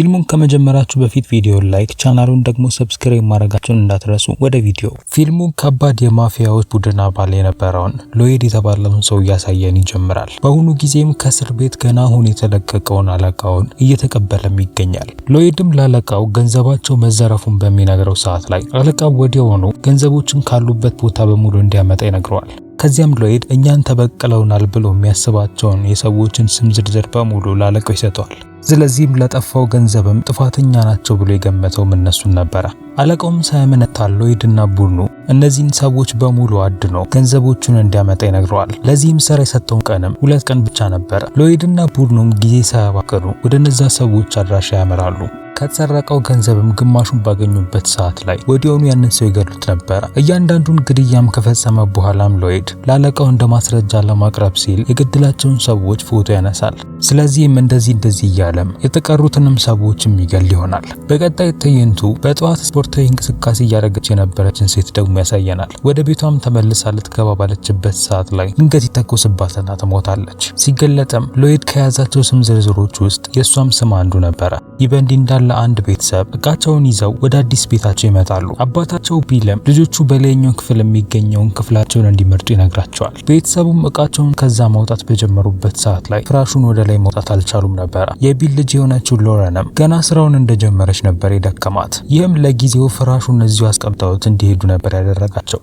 ፊልሙን ከመጀመራችሁ በፊት ቪዲዮ ላይክ ቻናሉን ደግሞ ሰብስክራይብ ማድረጋችሁን እንዳትረሱ። ወደ ቪዲዮ ፊልሙ ከባድ የማፊያዎች ቡድን አባል የነበረውን ሎይድ የተባለውን ሰው እያሳየን ይጀምራል። በአሁኑ ጊዜም ከእስር ቤት ገና አሁን የተለቀቀውን አለቃውን እየተቀበለም ይገኛል። ሎይድም ላለቃው ገንዘባቸው መዘረፉን በሚነግረው ሰዓት ላይ አለቃው ወዲያውኑ ገንዘቦችን ካሉበት ቦታ በሙሉ እንዲያመጣ ይነግረዋል። ከዚያም ሎይድ እኛን ተበቅለውናል ብሎ የሚያስባቸውን የሰዎችን ስም ዝርዝር በሙሉ ላለቃው ይሰጠዋል። ስለዚህም ለጠፋው ገንዘብም ጥፋተኛ ናቸው ብሎ የገመተውም እነሱን ነበረ። አለቃውም ሳያመነታ ሎይድና ቡድኑ እነዚህን ሰዎች በሙሉ አድኖ ገንዘቦቹን እንዲያመጣ ይነግረዋል። ለዚህም ስራ የሰጠውን ቀንም 2 ቀን ብቻ ነበረ። ሎይድና ቡድኑም ጊዜ ሳያባክኑ ወደ እነዛ ሰዎች አድራሻ ያመራሉ። ከተሰረቀው ገንዘብም ግማሹን ባገኙበት ሰዓት ላይ ወዲያውኑ ያንን ሰው ይገሉት ነበር። እያንዳንዱን ግድያም ከፈጸመ በኋላም ሎይድ ላለቃው እንደ ማስረጃ ለማቅረብ ሲል የገደላቸውን ሰዎች ፎቶ ያነሳል። ስለዚህም እንደዚህ እያለም የተቀሩትንም ሰዎች የሚገል ይሆናል። በቀጣይ ትዕይንቱ በጠዋት ስፖርታዊ እንቅስቃሴ እያደረገች የነበረችን ሴት ደግሞ ያሳየናል። ወደ ቤቷም ተመልሳ ልትገባ ባለችበት ሰዓት ላይ ድንገት ይተኮስባትና ትሞታለች። ሲገለጥም ሎይድ ከያዛቸው ስም ዝርዝሮች ውስጥ የእሷም ስም አንዱ ነበረ። ይህ በእንዲህ እንዳለ አንድ ቤተሰብ እቃቸውን ይዘው ወደ አዲስ ቤታቸው ይመጣሉ። አባታቸው ቢልም ልጆቹ በላይኛው ክፍል የሚገኘውን ክፍላቸውን እንዲመርጡ ይነግራቸዋል። ቤተሰቡም እቃቸውን ከዛ ማውጣት በጀመሩበት ሰዓት ላይ ፍራሹን ወደ ላይ ማውጣት አልቻሉም ነበር። የቢል ልጅ የሆነችው ሎረንም ገና ስራውን እንደጀመረች ነበር የደከማት። ይህም ለጊዜው ፍራሹን እዚሁ አስቀምጠውት እንዲሄዱ ነበር ያደረጋቸው።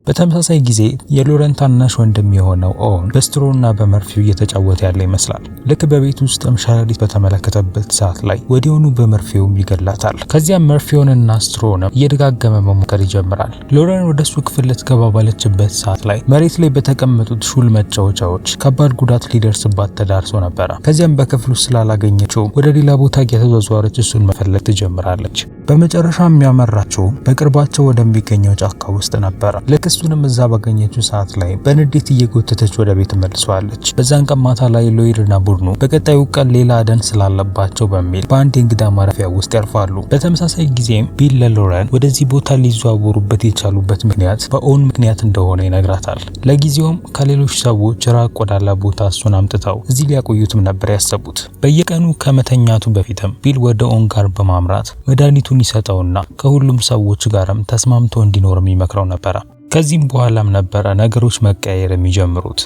በተመሳሳይ ጊዜ የሎረን ታናሽ ወንድም የሆነው ኦውን በስትሮና በመርፊው እየተጫወተ ያለ ይመስላል። ልክ በቤት ውስጥም ሸረሪት በተመለከተበት ሰዓት ላይ ወዲያውኑ በመርፊውም ይገላታል። ከዚያም መርፊውንና ስትሮንም እየደጋገመ መሞከር ይጀምራል። ሎረን ወደሱ ክፍል ልትገባ ባለችበት ሰዓት ላይ መሬት ላይ በተቀመጡት ሹል መጫወቻዎች ከባድ ጉዳት ሊደርስባት ተዳርሶ ነበረ። ከዚያም በክፍሉ ስላላገኘችው ወደ ሌላ ቦታ እየተዟዟረች እሱን መፈለግ ትጀምራለች። በመጨረሻም ያመራችው በቅርባቸው ወደሚገኘው ጫካ ውስጥ ነበረ። እሱንም እዛ ባገኘችው ሰዓት ላይ በንዴት እየጎተተች ወደ ቤት መልሰዋለች። በዛን ቀን ማታ ላይ ሎይድና ቡድኑ በቀጣዩ ቀን ሌላ አደን ስላለባቸው በሚል በአንድ የእንግዳ ማረፊያ ውስጥ ያርፋሉ። በተመሳሳይ ጊዜም ቢል ለሎረን ወደዚህ ቦታ ሊዘዋወሩበት የቻሉበት ምክንያት በኦውን ምክንያት እንደሆነ ይነግራታል። ለጊዜውም ከሌሎች ሰዎች ራቅ ወዳለ ቦታ እሱን አምጥተው እዚህ ሊያቆዩትም ነበር ያሰቡት። በየቀኑ ከመተኛቱ በፊትም ቢል ወደ ኦውን ጋር በማምራት መድኃኒቱን ይሰጠውና ከሁሉም ሰዎች ጋርም ተስማምቶ እንዲኖርም ይመክረው ነበረ። ከዚህም በኋላም ነበረ ነገሮች መቀየር የሚጀምሩት።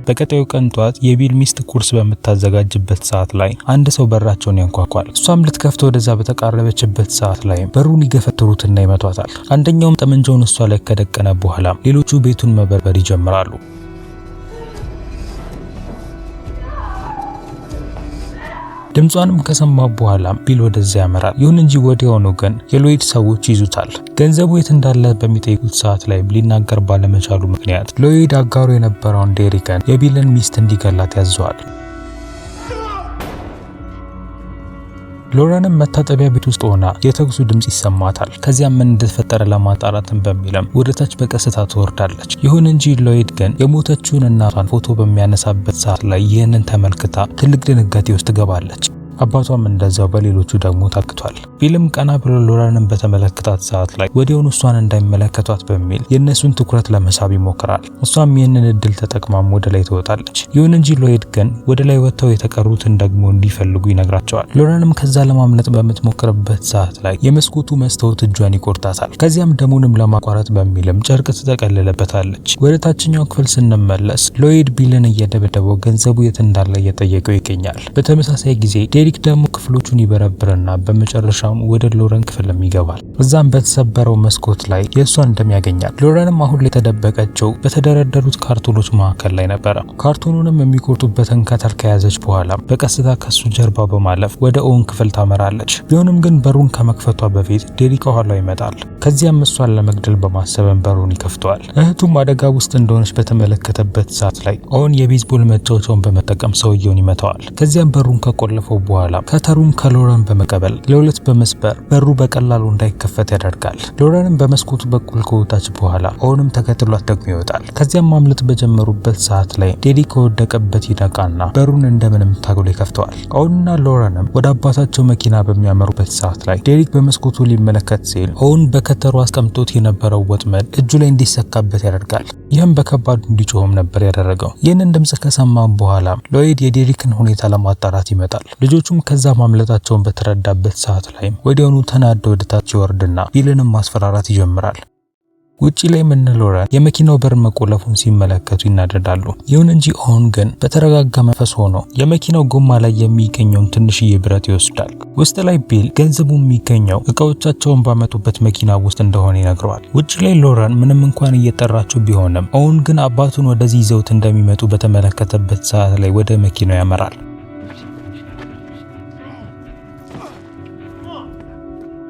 በቀጣዩ ቀን ጧት የቢል ሚስት ቁርስ በምታዘጋጅበት ሰዓት ላይ አንድ ሰው በራቸውን ያንኳኳል። እሷም ልትከፍተው ወደዛ በተቃረበችበት ሰዓት ላይ በሩን ይገፈትሩትና ይመቷታል። አንደኛውም ጠመንጃውን እሷ ላይ ከደቀነ በኋላ ሌሎቹ ቤቱን መበርበር ይጀምራሉ። ድምጿንም ከሰማ በኋላ ቢል ወደዚያ ያመራል። ይሁን እንጂ ወዲያውኑ ግን የሎይድ ሰዎች ይዙታል። ገንዘቡ የት እንዳለ በሚጠይቁት ሰዓት ላይ ሊናገር ባለመቻሉ ምክንያት ሎይድ አጋሩ የነበረውን ዴሪክን የቢልን ሚስት እንዲገላት ያዘዋል። ሎረንም መታጠቢያ ቤት ውስጥ ሆና የተኩሱ ድምጽ ይሰማታል። ከዚያም ምን እንደተፈጠረ ለማጣራትም በሚልም ወደታች በቀስታ ትወርዳለች። ይሁን እንጂ ሎይድ ግን የሞተችውን እናቷን ፎቶ በሚያነሳበት ሰዓት ላይ ይህንን ተመልክታ ትልቅ ድንጋጤ ውስጥ ትገባለች። አባቷም እንደዛው፣ በሌሎቹ ደግሞ ታክቷል። ቢልም ቀና ብሎ ሎረንን በተመለከታት ሰዓት ላይ ወዲያውኑ እሷን እንዳይመለከቷት በሚል የእነሱን ትኩረት ለመሳብ ይሞክራል። እሷም ይህንን እድል ተጠቅማም ወደ ላይ ትወጣለች። ይሁን እንጂ ሎይድ ግን ወደ ላይ ወጥተው የተቀሩትን ደግሞ እንዲፈልጉ ይነግራቸዋል። ሎረንም ከዛ ለማምለጥ በምትሞክርበት ሰዓት ላይ የመስኮቱ መስታወት እጇን ይቆርጣታል። ከዚያም ደሙንም ለማቋረጥ በሚልም ጨርቅ ትጠቀልለበታለች። ወደ ታችኛው ክፍል ስንመለስ ሎይድ ቢልን እየደበደበው ገንዘቡ የት እንዳለ እየጠየቀው ይገኛል። በተመሳሳይ ጊዜ ዴሪክ ደግሞ ክፍሎቹን ይበረብርና በመጨረሻም ወደ ሎረን ክፍልም ይገባል። እዛም በተሰበረው መስኮት ላይ የእሷን ደም ያገኛል። ሎረንም አሁን ላይ የተደበቀችው በተደረደሩት ካርቶኖች መካከል ላይ ነበረ። ካርቶኑንም የሚቆርጡበትን ከተር ከያዘች በኋላ በቀስታ ከሱ ጀርባ በማለፍ ወደ ኦውን ክፍል ታመራለች። ቢሆንም ግን በሩን ከመክፈቷ በፊት ዴሪክ ከኋላው ይመጣል። ከዚያም እሷን ለመግደል በማሰብም በሩን ይከፍተዋል። እህቱም አደጋ ውስጥ እንደሆነች በተመለከተበት ሰዓት ላይ ኦውን የቤዝቦል መጫወቻውን በመጠቀም ሰውየውን ይመታዋል። ከዚያም በሩን ከቆለፈው በኋላ ከተሩን ከሎረን በመቀበል ለሁለት በመስበር በሩ በቀላሉ እንዳይከፈት ያደርጋል። ሎረንም በመስኮቱ በኩል ከወጣች በኋላ ኦውንም ተከትሏት ደግሞ ይወጣል። ከዚያም ማምለጥ በጀመሩበት ሰዓት ላይ ዴሪክ ከወደቀበት ይነቃና በሩን እንደምንም ታግሎ ይከፍተዋል። ኦውንና ሎረንም ወደ አባታቸው መኪና በሚያመሩበት ሰዓት ላይ ዴሪክ በመስኮቱ ሊመለከት ሲል ኦውን በከተሩ አስቀምጦት የነበረው ወጥመድ እጁ ላይ እንዲሰካበት ያደርጋል። ይህም በከባዱ እንዲጮህም ነበር ያደረገው። ይህንን ድምጽ ከሰማም በኋላ ሎይድ የዴሪክን ሁኔታ ለማጣራት ይመጣል። ልጆቹም ከዛ ማምለጣቸውን በተረዳበት ሰዓት ላይ ወዲያውኑ ተናዶ ወደ ታች ይወርድና ቢልንም ማስፈራራት ይጀምራል። ውጪ ላይ ሎረን የመኪናው በር መቆለፉን ሲመለከቱ ይናደዳሉ። ይሁን እንጂ ኦውን ግን በተረጋጋ መንፈስ ሆኖ የመኪናው ጎማ ላይ የሚገኘውን ትንሽዬ ብረት ይወስዳል። ውስጥ ላይ ቢል ገንዘቡ የሚገኘው እቃዎቻቸውን ባመጡበት መኪና ውስጥ እንደሆነ ይነግረዋል። ውጪ ላይ ሎረን ምንም እንኳን እየጠራቸው ቢሆንም ኦውን ግን አባቱን ወደዚህ ይዘውት እንደሚመጡ በተመለከተበት ሰዓት ላይ ወደ መኪናው ያመራል።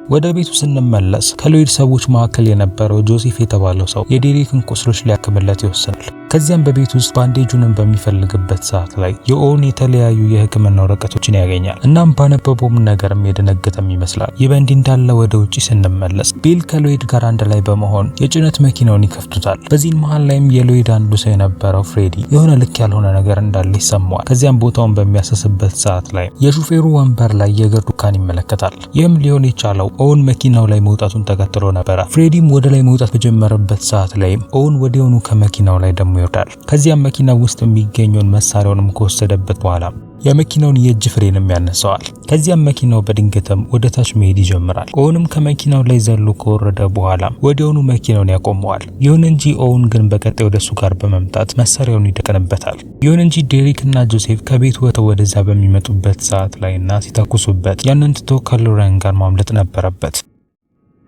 ወደ ቤቱ ስንመለስ ከሎይድ ሰዎች መካከል የነበረው ጆሴፍ የተባለው ሰው የዴሪክን ቁስሎች ሊያክምለት ይወስናል። ከዚያም በቤት ውስጥ ባንዴጁንም በሚፈልግበት ሰዓት ላይ የኦውን የተለያዩ የሕክምና ወረቀቶችን ያገኛል። እናም ባነበበውም ነገርም የደነገጠም ይመስላል። ይህ በእንዲህ እንዳለ ወደ ውጪ ስንመለስ ቢል ከሎይድ ጋር አንድ ላይ በመሆን የጭነት መኪናውን ይከፍቱታል። በዚህም መሃል ላይም የሎይድ አንዱ ሰው የነበረው ፍሬዲ የሆነ ልክ ያልሆነ ነገር እንዳለ ይሰማዋል። ከዚያም ቦታውን በሚያሰስበት ሰዓት ላይ የሹፌሩ ወንበር ላይ የእግር ዱካን ይመለከታል። ይህም ሊሆን የቻለው ኦውን መኪናው ላይ መውጣቱን ተከትሎ ነበረ። ፍሬዲም ወደ ላይ መውጣት በጀመረበት ሰዓት ላይ ኦውን ወዲያውኑ ከመኪናው ላይ ደግሞ ይወርዳል። ከዚያም መኪና ውስጥ የሚገኘውን መሳሪያውንም ከወሰደበት በኋላ የመኪናውን የእጅ ፍሬንም ያነሳዋል። ከዚያም መኪናው በድንገትም ወደ ታች መሄድ ይጀምራል። ኦውንም ከመኪናው ላይ ዘሎ ከወረደ በኋላ ወዲያውኑ መኪናውን ያቆመዋል። ይሁን እንጂ ኦውን ግን በቀጣይ ወደሱ ጋር በመምጣት መሳሪያውን ይደቀንበታል። ይሁን እንጂ ዴሪክ እና ጆሴፍ ከቤት ወጥተው ወደዛ በሚመጡበት ሰዓት ላይና ሲተኩሱበት ያንን ትቶ ከሎረን ጋር ማምለጥ ነበረበት።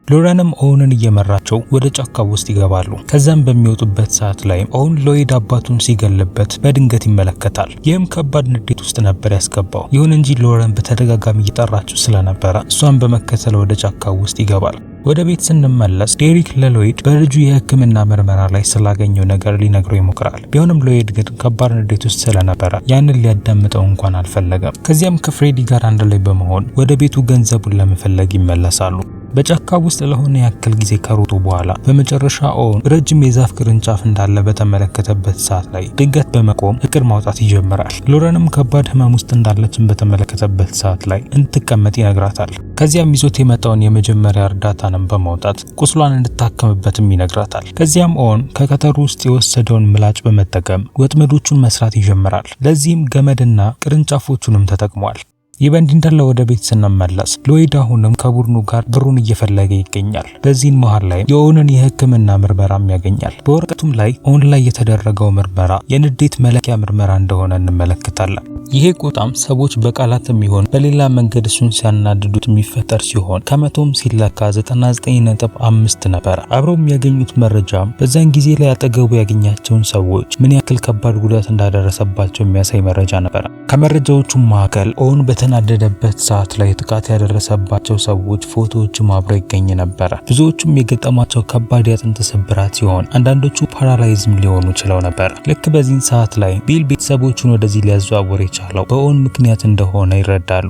ሎረንም ኦውንን እየመራቸው ወደ ጫካ ውስጥ ይገባሉ። ከዛም በሚወጡበት ሰዓት ላይ ኦውን ሎይድ አባቱን ሲገልበት በድንገት ይመለከታል። ይህም ከባድ ንዴት ውስጥ ነበር ያስገባው። ይሁን እንጂ ሎረን በተደጋጋሚ እየጠራችው ስለነበረ እሷን በመከተል ወደ ጫካ ውስጥ ይገባል። ወደ ቤት ስንመለስ ዴሪክ ለሎይድ በልጁ የሕክምና ምርመራ ላይ ስላገኘው ነገር ሊነግረው ይሞክራል። ቢሆንም ሎይድ ግን ከባድ ንዴት ውስጥ ስለነበረ ያንን ሊያዳምጠው እንኳን አልፈለገም። ከዚያም ከፍሬዲ ጋር አንድ ላይ በመሆን ወደ ቤቱ ገንዘቡን ለመፈለግ ይመለሳሉ። በጫካ ውስጥ ለሆነ ያክል ጊዜ ከሮጡ በኋላ በመጨረሻ ኦውን ረጅም የዛፍ ቅርንጫፍ እንዳለ በተመለከተበት ሰዓት ላይ ድንገት በመቆም እቅድ ማውጣት ይጀምራል። ሎረንም ከባድ ህመም ውስጥ እንዳለችን በተመለከተበት ሰዓት ላይ እንድትቀመጥ ይነግራታል። ከዚያም ይዞት የመጣውን የመጀመሪያ እርዳታንም በማውጣት ቁስሏን እንድታከምበትም ይነግራታል። ከዚያም ኦውን ከከተሩ ውስጥ የወሰደውን ምላጭ በመጠቀም ወጥመዶቹን መስራት ይጀምራል። ለዚህም ገመድና ቅርንጫፎቹንም ተጠቅሟል። ይህ በእንዲህ እንዳለ ወደ ቤት ስንመለስ ሎይድ አሁንም ከቡድኑ ጋር ብሩን እየፈለገ ይገኛል። በዚህም መሃል ላይ የኦውንን የሕክምና ምርመራም ያገኛል። በወረቀቱም ላይ ኦውን ላይ የተደረገው ምርመራ የንዴት መለኪያ ምርመራ እንደሆነ እንመለከታለን። ይሄ ቁጣም ሰዎች በቃላትም ይሆን በሌላ መንገድ እሱን ሲያናድዱት የሚፈጠር ሲሆን ከመቶም ሲለካ 99.5 ነበር። አብረውም ያገኙት መረጃም በዛን ጊዜ ላይ አጠገቡ ያገኛቸውን ሰዎች ምን ያክል ከባድ ጉዳት እንዳደረሰባቸው የሚያሳይ መረጃ ነበር። ከመረጃዎቹም መካከል ኦውን በተናደደበት ሰዓት ላይ ጥቃት ያደረሰባቸው ሰዎች ፎቶዎችም አብረው ይገኝ ነበር። ብዙዎቹም የገጠማቸው ከባድ የአጥንት ስብራት ሲሆን አንዳንዶቹ ፓራላይዝም ሊሆኑ ችለው ነበር። ልክ በዚህ ሰዓት ላይ ቢል ቤተሰቦቹን ወደዚህ ሊያዘዋውር የቻለው በኦውን ምክንያት እንደሆነ ይረዳሉ።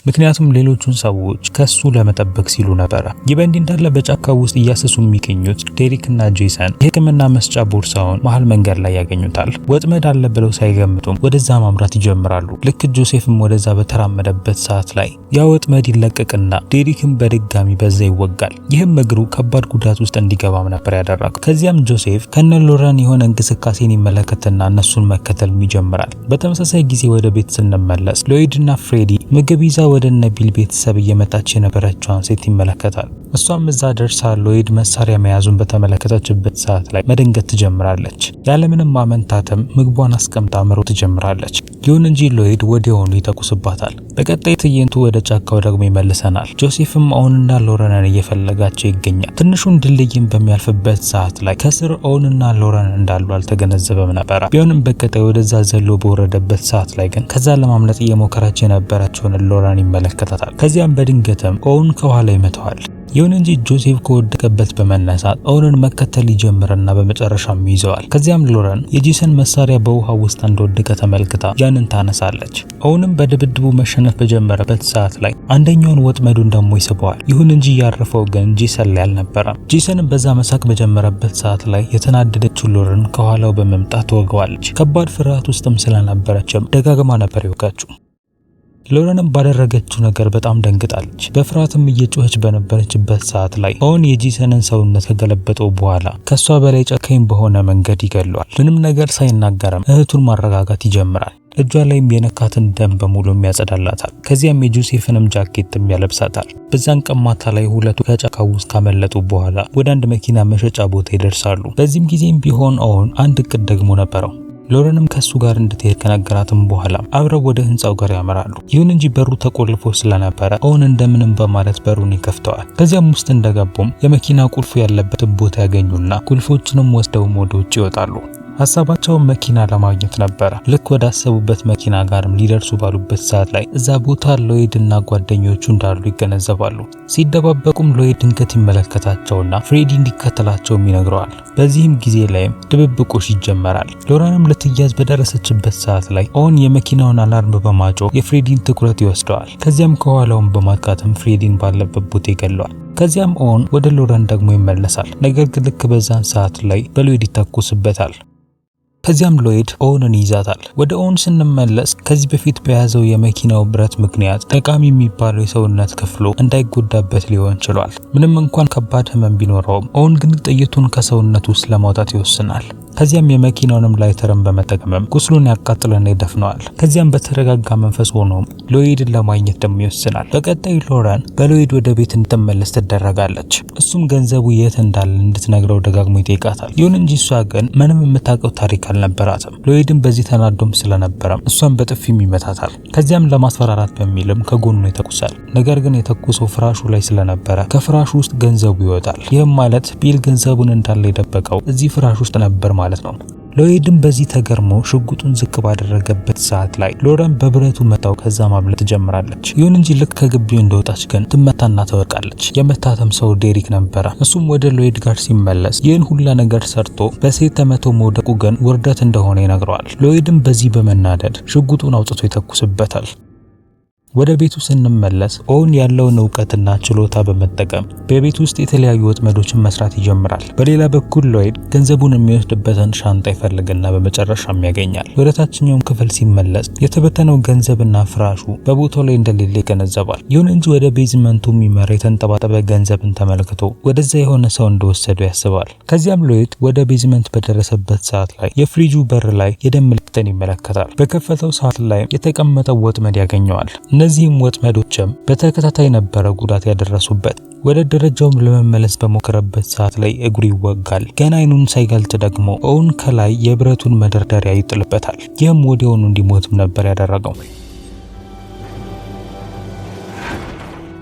ምክንያቱም ሌሎቹን ሰዎች ከሱ ለመጠበቅ ሲሉ ነበር። ይህ በእንዲህ እንዳለ በጫካ ውስጥ እያሰሱ የሚገኙት ዴሪክ እና ጄሰን የሕክምና መስጫ ቦርሳውን መሃል መንገድ ላይ ያገኙታል። ወጥመድ አለ ብለው ሳይገምቱም ወደዛ ማምራት ይጀምራሉ። ልክ ጆሴፍም ወደዛ በተራመደበት ሰዓት ላይ ያ ወጥመድ ይለቀቅና ዴሪክም በድጋሚ በዛ ይወጋል። ይህም እግሩ ከባድ ጉዳት ውስጥ እንዲገባም ነበር ያደረገው። ከዚያም ጆሴፍ ከነ ሎረን የሆነ እንቅስቃሴን ይመለከትና እነሱን መከተል ይጀምራል። በተመሳሳይ ጊዜ ወደ ቤት ስንመለስ ሎይድ እና ፍሬዲ ምግብ ይዛ ወደ ነቢል ቤተሰብ እየመጣች የነበረችውን ሴት ይመለከታል። እሷም እዛ ደርሳ ሎይድ መሳሪያ መያዙን በተመለከተችበት ሰዓት ላይ መደንገጥ ትጀምራለች። ያለምንም ማመንታትም ምግቧን አስቀምጣ መሮጥ ትጀምራለች። ይሁን እንጂ ሎይድ ወዲያውኑ ይተኩስባታል። በቀጣይ ትዕይንቱ ወደ ጫካው ደግሞ ይመልሰናል። ጆሴፍም ኦውንና ሎረንን እየፈለጋቸው ይገኛል። ትንሹን ድልድይን በሚያልፍበት ሰዓት ላይ ከስር ኦውንና ሎረን እንዳሉ አልተገነዘበም ነበር። ቢሆንም በቀጣይ ወደዛ ዘሎ በወረደበት ሰዓት ላይ ግን ከዛ ለማምለጥ እየሞከረች የነበረችውን ሎረን ይመለከታታል። ከዚያም በድንገትም ኦውን ከኋላ ይመታዋል። ይሁን እንጂ ጆሴፍ ከወደቀበት በመነሳት ኦውንን መከተል ይጀምርና በመጨረሻም ይዘዋል። ከዚያም ሎረን የጄሰን መሳሪያ በውሃ ውስጥ እንደወደቀ ተመልክታ ያንን ታነሳለች። ኦውንም በድብድቡ መሸነፍ በጀመረበት ሰዓት ላይ አንደኛውን ወጥመዱን ደግሞ ይስበዋል። ይሁን እንጂ ያረፈው ግን ጄሰን ላይ አልነበረም። ጄሰንም በዛ መሳቅ በጀመረበት ሰዓት ላይ የተናደደችው ሎረን ከኋላው በመምጣት ትወገዋለች። ከባድ ፍርሃት ውስጥም ስለነበረችም ደጋግማ ነበር የወጋችው። ሎረንም ባደረገችው ነገር በጣም ደንግጣለች። በፍርሃትም እየጮኸች በነበረችበት ሰዓት ላይ ኦውን የጄሰንን ሰውነት ከገለበጠው በኋላ ከሷ በላይ ጨካኝ በሆነ መንገድ ይገለዋል። ምንም ነገር ሳይናገርም እህቱን ማረጋጋት ይጀምራል። እጇ ላይም የነካትን ደም በሙሉ ያጸዳላታል። ከዚያም የጆሴፍንም ጃኬትም ያለብሳታል። በዛን ቀን ማታ ላይ ሁለቱ ከጫካው ውስጥ ካመለጡ በኋላ ወደ አንድ መኪና መሸጫ ቦታ ይደርሳሉ። በዚህም ጊዜም ቢሆን ኦውን አንድ እቅድ ደግሞ ነበረው። ሎረንም ከሱ ጋር እንድትሄድ ከነገራትም በኋላ አብረው ወደ ህንጻው ጋር ያመራሉ። ይሁን እንጂ በሩ ተቆልፎ ስለነበረ ኦውን እንደምንም በማለት በሩን ይከፍተዋል። ከዚያም ውስጥ እንደገቡም የመኪና ቁልፉ ያለበትን ቦታ ያገኙና ቁልፎቹንም ወስደው ወደ ውጭ ይወጣሉ። ሀሳባቸው መኪና ለማግኘት ነበረ። ልክ ወደ አሰቡበት መኪና ጋርም ሊደርሱ ባሉበት ሰዓት ላይ እዛ ቦታ ሎይድ እና ጓደኞቹ እንዳሉ ይገነዘባሉ። ሲደባበቁም ሎይድ ድንገት ይመለከታቸውና ፍሬዲ እንዲከተላቸውም ይነግረዋል። በዚህም ጊዜ ላይም ድብብቆሽ ይጀመራል። ሎረንም ልትያዝ በደረሰችበት ሰዓት ላይ ኦውን የመኪናውን አላርም በማጮህ የፍሬዲን ትኩረት ይወስደዋል። ከዚያም ከኋላውን በማጥቃትም ፍሬዲን ባለበት ቦታ ይገለዋል። ከዚያም ኦውን ወደ ሎረን ደግሞ ይመለሳል። ነገር ግን ልክ በዛን ሰዓት ላይ በሎይድ ይተኩስበታል። ከዚያም ሎይድ ኦውንን ይዛታል። ወደ ኦውን ስንመለስ ከዚህ በፊት በያዘው የመኪናው ብረት ምክንያት ጠቃሚ የሚባለው የሰውነት ክፍሉ እንዳይጎዳበት ሊሆን ችሏል። ምንም እንኳን ከባድ ህመም ቢኖረውም ኦውን ግን ጥይቱን ከሰውነቱ ውስጥ ለማውጣት ይወስናል። ከዚያም የመኪናውንም ላይተርን በመጠቀም ቁስሉን ያቃጥልና ይደፍነዋል። ከዚያም በተረጋጋ መንፈስ ሆኖ ሎይድን ለማግኘት ደግሞ ይወስናል። በቀጣይ ሎረን በሎይድ ወደ ቤት እንድትመለስ ትደረጋለች። እሱም ገንዘቡ የት እንዳለ እንድትነግረው ደጋግሞ ይጠይቃታል። ይሁን እንጂ እሷ ግን ምንም የምታውቀው ታሪክ አልነበራትም። ሎይድን በዚህ ተናዶም ስለነበረም እሷን በጥፊም ይመታታል። ከዚያም ለማስፈራራት በሚልም ከጎኑ ይተኩሳል። ነገር ግን የተኩሰው ፍራሹ ላይ ስለነበረ ከፍራሹ ውስጥ ገንዘቡ ይወጣል። ይህም ማለት ቢል ገንዘቡን እንዳለ የደበቀው እዚህ ፍራሽ ውስጥ ነበር ማለት ነው። ሎይድም በዚህ ተገርሞ ሽጉጡን ዝቅ ባደረገበት ሰዓት ላይ ሎረን በብረቱ መታው። ከዛ ማምለጥ ጀምራለች። ይሁን እንጂ ልክ ከግቢው እንደወጣች ግን ትመታና ተወቃለች። የመታተም ሰው ዴሪክ ነበረ። እሱም ወደ ሎይድ ጋር ሲመለስ ይህን ሁላ ነገር ሰርቶ በሴት ተመቶ መውደቁ ግን ውርደት እንደሆነ ይነግረዋል። ሎይድም በዚህ በመናደድ ሽጉጡን አውጥቶ ይተኩስበታል። ወደ ቤቱ ስንመለስ ኦውን ያለውን ዕውቀትና ችሎታ በመጠቀም በቤት ውስጥ የተለያዩ ወጥመዶችን መስራት ይጀምራል። በሌላ በኩል ሎይድ ገንዘቡን የሚወስድበትን ሻንጣ ይፈልግና በመጨረሻም ያገኛል። ወደ ታችኛው ክፍል ሲመለስ የተበተነው ገንዘብና ፍራሹ በቦታው ላይ እንደሌለ ይገነዘባል። ይሁን እንጂ ወደ ቤዝመንቱ የሚመራ የተንጠባጠበ ገንዘብን ተመልክቶ ወደዛ የሆነ ሰው እንደወሰዱ ያስባል። ከዚያም ሎይድ ወደ ቤዝመንት በደረሰበት ሰዓት ላይ የፍሪጁ በር ላይ የደም ምልክትን ይመለከታል። በከፈተው ሰዓት ላይ የተቀመጠው ወጥመድ ያገኘዋል። እነዚህም ወጥመዶችም በተከታታይ ነበረ ጉዳት ያደረሱበት። ወደ ደረጃውም ለመመለስ በሞከረበት ሰዓት ላይ እግሩ ይወጋል። ገና አይኑን ሳይገልጥ ደግሞ ኦውን ከላይ የብረቱን መደርደሪያ ይጥልበታል። ይህም ወዲያውኑ እንዲሞትም ነበር ያደረገው።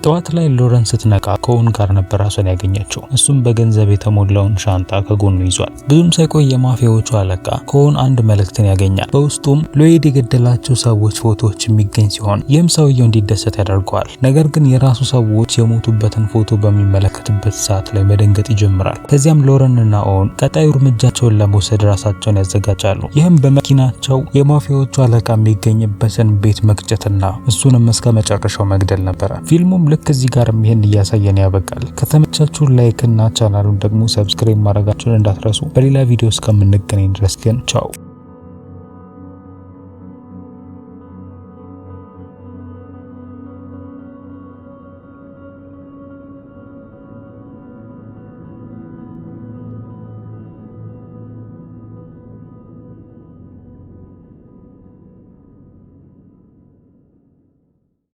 ጠዋት ላይ ሎረን ስትነቃ ከኦውን ጋር ነበር ራሷን ያገኘችው። እሱም በገንዘብ የተሞላውን ሻንጣ ከጎኑ ይዟል። ብዙም ሳይቆይ የማፊያዎቹ አለቃ ከኦውን አንድ መልእክትን ያገኛል። በውስጡም ሎይድ የገደላቸው ሰዎች ፎቶዎች የሚገኝ ሲሆን ይህም ሰውየው እንዲደሰት ያደርገዋል። ነገር ግን የራሱ ሰዎች የሞቱበትን ፎቶ በሚመለከትበት ሰዓት ላይ መደንገጥ ይጀምራል። ከዚያም ሎረንና ኦውን ቀጣዩ እርምጃቸውን ለመውሰድ ራሳቸውን ያዘጋጃሉ። ይህም በመኪናቸው የማፊያዎቹ አለቃ የሚገኝበትን ቤት መግጨትና እሱንም እስከ መጨረሻው መግደል ነበረ። ፊልሙም ልክ እዚህ ጋር ይሄን እያሳየን ያበቃል። ከተመቻችሁ ላይክ እና ቻናሉን ደግሞ ሰብስክራይብ ማድረጋችሁን እንዳትረሱ። በሌላ ቪዲዮ እስከምንገናኝ ድረስ ግን ቻው።